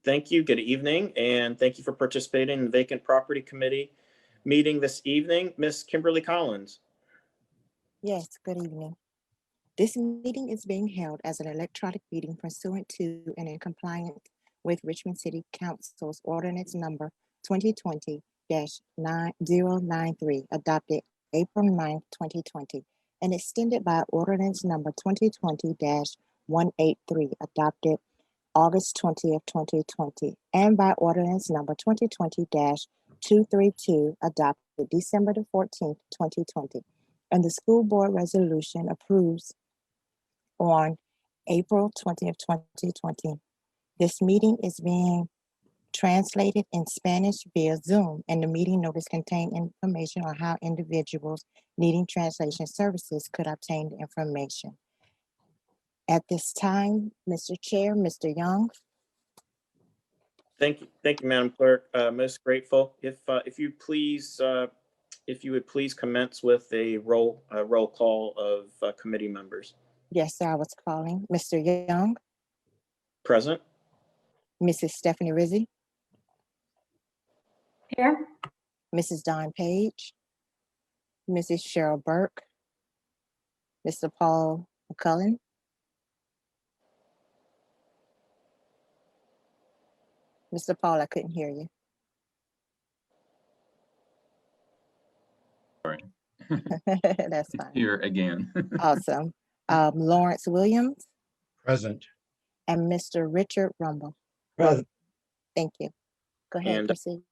Thank you. Good evening, and thank you for participating in the Vacant Property Committee meeting this evening. Ms. Kimberly Collins. Yes, good evening. This meeting is being held as an electronic meeting pursuant to and in compliance with Richmond City Council's Ordinance Number 2020-093, adopted April 9th, 2020, and extended by Ordinance Number 2020-183, adopted August 20th, 2020, and by Ordinance Number 2020-232, adopted December the 14th, 2020. And the school board resolution approves on April 20th, 2020. This meeting is being translated in Spanish via Zoom, and the meeting notice contained information on how individuals needing translation services could obtain the information. At this time, Mr. Chair, Mr. Young. Thank you, Madam Clerk. Most grateful. If you would please commence with a roll call of committee members. Yes, sir, I was calling. Mr. Young. Present. Mrs. Stephanie Rizzi. Here. Mrs. Dawn Page. Mrs. Cheryl Burke. Mr. Paul McCullen. Mr. Paul, I couldn't hear you. Sorry. That's fine. Here again. Awesome. Lawrence Williams. Present. And Mr. Richard Rumble. Present. Thank you. Go ahead, And, proceed.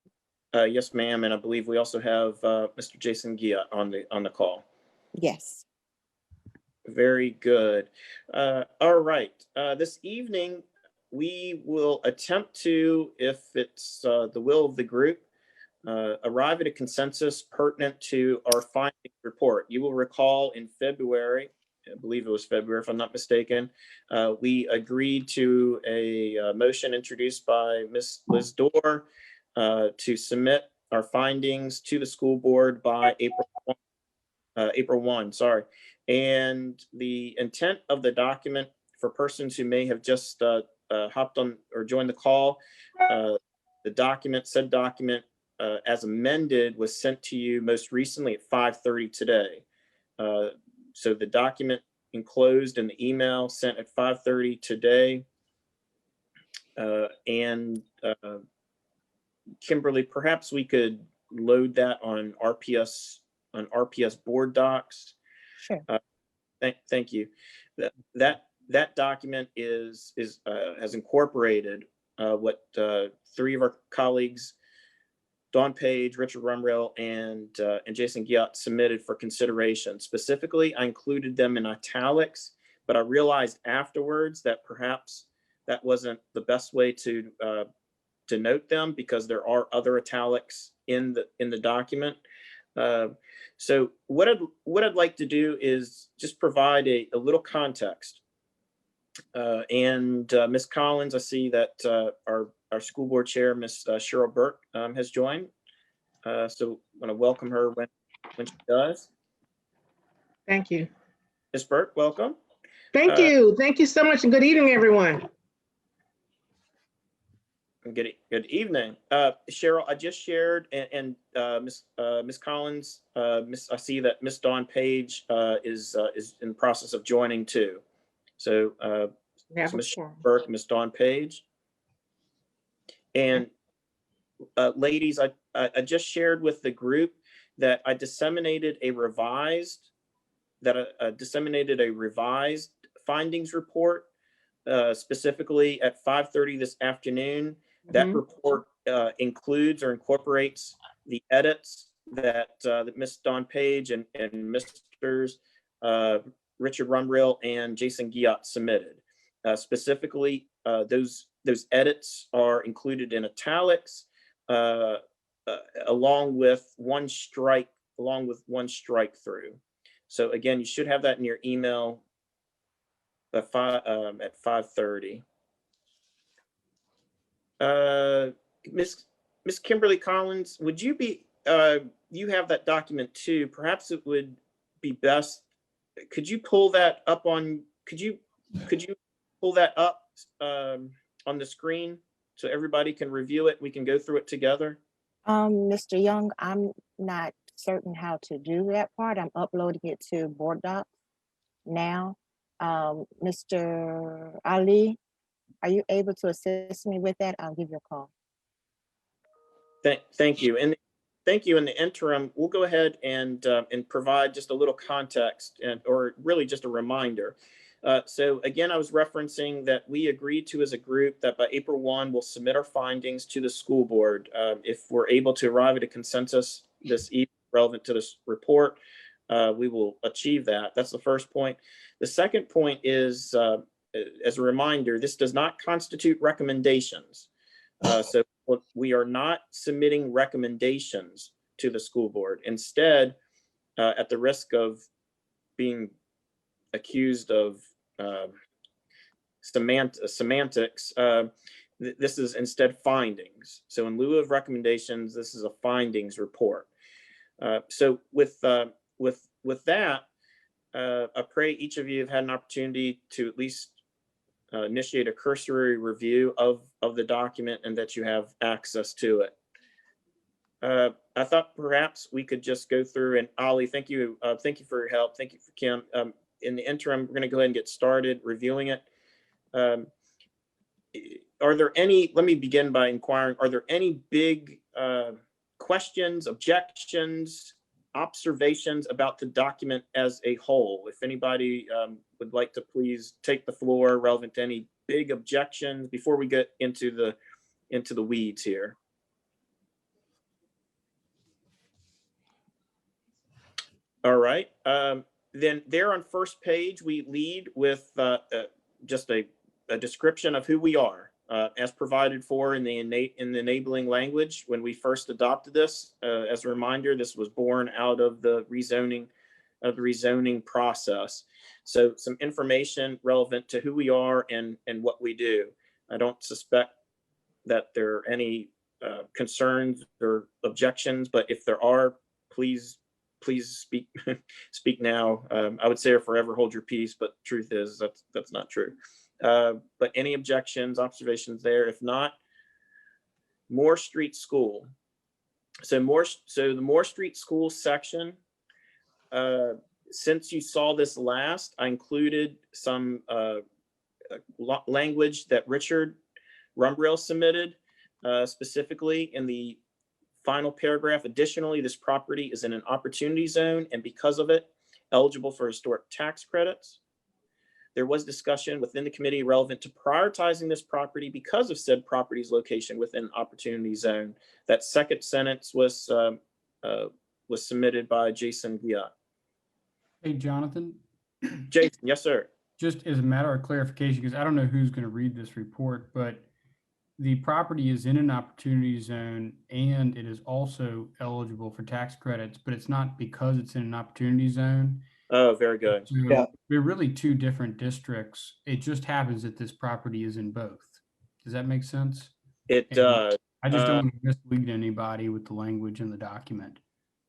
Yes, ma'am. And I believe we also have Mr. Jason Gia on the call. Yes. Very good. All right. This evening, we will attempt to, if it's the will of the group, arrive at a consensus pertinent to our findings report. You will recall in February, I believe it was February, if I'm not mistaken, we agreed to a motion introduced by Ms. Liz Dorr to submit our findings to the school board by April 1, sorry. And the intent of the document for persons who may have just hopped on or joined the call, said document as amended was sent to you most recently at 5:30 today. So the document enclosed in the email sent at 5:30 today. Kimberly, perhaps we could load that on RPS board docs. Sure. Thank you. That document has incorporated what three of our colleagues, Dawn Page, Richard Rumrell, and Jason Giat submitted for consideration. Specifically, I included them in italics, but I realized afterwards that perhaps that wasn't the best way to note them because there are other italics in the document. So what I'd like to do is just provide a little context. Ms. Collins, I see that our school board chair, Ms. Cheryl Burke, has joined. So I want to welcome her when she does. Thank you. Ms. Burke, welcome. Thank you. Thank you so much. And good evening, everyone. Good evening. Cheryl, I just shared, and Ms. Collins, I see that Ms. Dawn Page is in the process of joining too. So Ms. Burke, Ms. Dawn Page. And ladies, I just shared with the group that I disseminated a revised findings report specifically at 5:30 this afternoon. That report includes or incorporates the edits that Ms. Dawn Page and Mr. Richard Rumrell and Jason Giat submitted. Specifically, those edits are included in italics, along with one strike through. So again, you should have that in your email at 5:30. Miss Kimberly Collins, would you be you have that document too? Perhaps it would be best. Could you pull that up on? Could you pull that up on the screen? so everybody can review it? We can go through it together. Mr. Young, I'm not certain how to do that part. I'm uploading it to Board Docs now. Mr. Ali, are you able to assist me with that? I'll give you a call. Thank you. And thank you. In the interim, we'll go ahead and provide just a little context or really just a reminder. So again, I was referencing that we agreed to as a group that by April 1, we'll submit our findings to the school board. If we're able to arrive at a consensus this evening relevant to this report, we will achieve that. That's the first point. The second point is, as a reminder, this does not constitute recommendations. So we are not submitting recommendations to the school board. Instead, at the risk of being accused of semantics, this is instead findings. So in lieu of recommendations, this is a findings report. So with that, I pray each of you have had an opportunity to at least initiate a cursory review of the document and that you have access to it. I thought perhaps we could just go through, and Ali, thank you for your help. Thank you for Kim. In the interim, we're going to go ahead and get started reviewing it. Are there any, let me begin by inquiring, are there any big questions, objections, observations about the document as a whole? If anybody would like to please take the floor relevant to any big objections before we get into the weeds here. All right. Then there on first page, we lead with just a description of who we are as provided for in the enabling language. When we first adopted this, as a reminder, this was born out of the rezoning process. So some information relevant to who we are and what we do. I don't suspect that there are any concerns or objections, but if there are, please speak speak now. I would say or forever hold your peace, but truth is that's not true. But any objections, observations there? If not, Moore Street School. So the Moore Street School section, since you saw this last, I included some language that Richard Rumbrill submitted, specifically in the final paragraph. Additionally, this property is in an opportunity zone and because of it, eligible for historic tax credits. There was discussion within the committee relevant to prioritizing this property because of said property's location within opportunity zone. That second sentence was submitted by Jason Giat. Hey, Jonathan. Jason, yes, sir. Just as a matter of clarification, because I don't know who's going to read this report, but the property is in an opportunity zone and it is also eligible for tax credits, but it's not because it's in an opportunity zone. Oh, very good. So Yeah. They're really two different districts. It just happens that this property is in both. Does that make sense? It does. I just don't want to mislead anybody with the language in the document.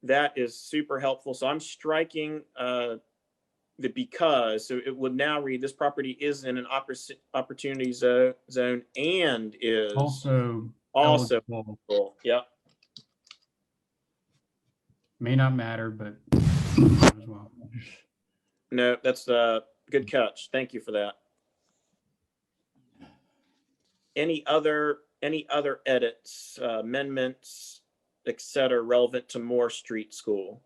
That is super helpful. So I'm striking the because, so it would now read this property is in an opportunity zone and is Also eligible. Yeah. May not matter, but as well. No, that's a good catch. Thank you for that. Any other edits, amendments, et cetera, relevant to Moore Street School?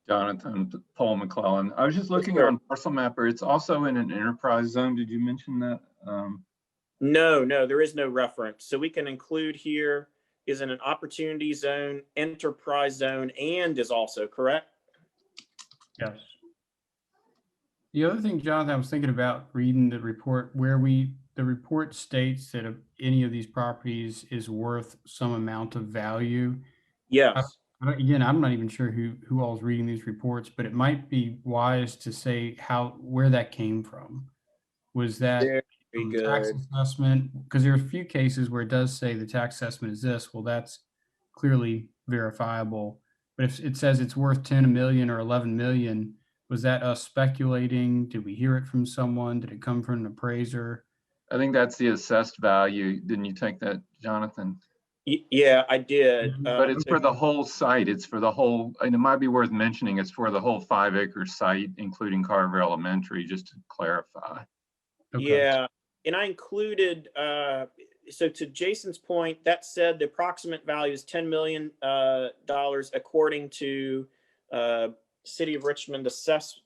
Jonathan, Paul McClellan. I was just looking Sure. on Parcel Mapper. It's also in an enterprise zone. Did you mention that? No, there is no reference. So we can include here is in an opportunity zone, enterprise zone, and is also correct. Yes. The other thing, Jonathan, I was thinking about reading the report where the report states that if any of these properties is worth some amount of value. Yes. Again, I'm not even sure who all is reading these reports, but it might be wise to say where that came from. Was that Very tax good. assessment? Because there are a few cases where it does say the tax assessment is this. Well, that's clearly verifiable. But if it says it's worth 10 million or 11 million, was that us speculating? Did we hear it from someone? Did it come from an appraiser? I think that's the assessed value. Didn't you take that, Jonathan? Yeah, I did. But it's for the whole site. It's for the whole, and it might be worth mentioning, it's for the whole 5-acre site, including Carver Elementary, just to clarify. Okay. Yeah, and I included, so to Jason's point, that said, the approximate value is $10 million according to City of Richmond assessments.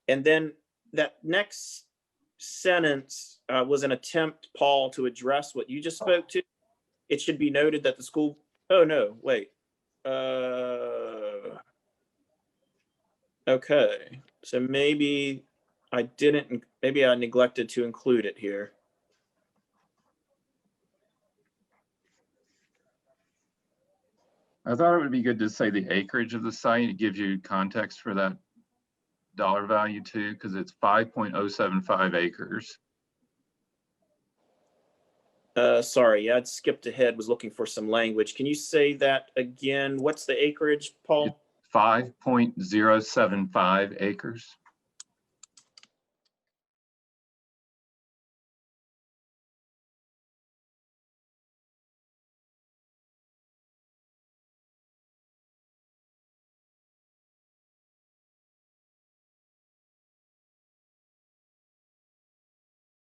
And then that next sentence was an attempt, Paul, to address what you just spoke to. It should be noted that the school, oh no, wait. Okay, so maybe I didn't, maybe I neglected to include it here. I thought it would be good to say the acreage of the site. It gives you context for that dollar value too, because it's 5.075 acres. Sorry, I'd skipped ahead, was looking for some language. Can you say that again? What's the acreage, Paul? 5.075 acres.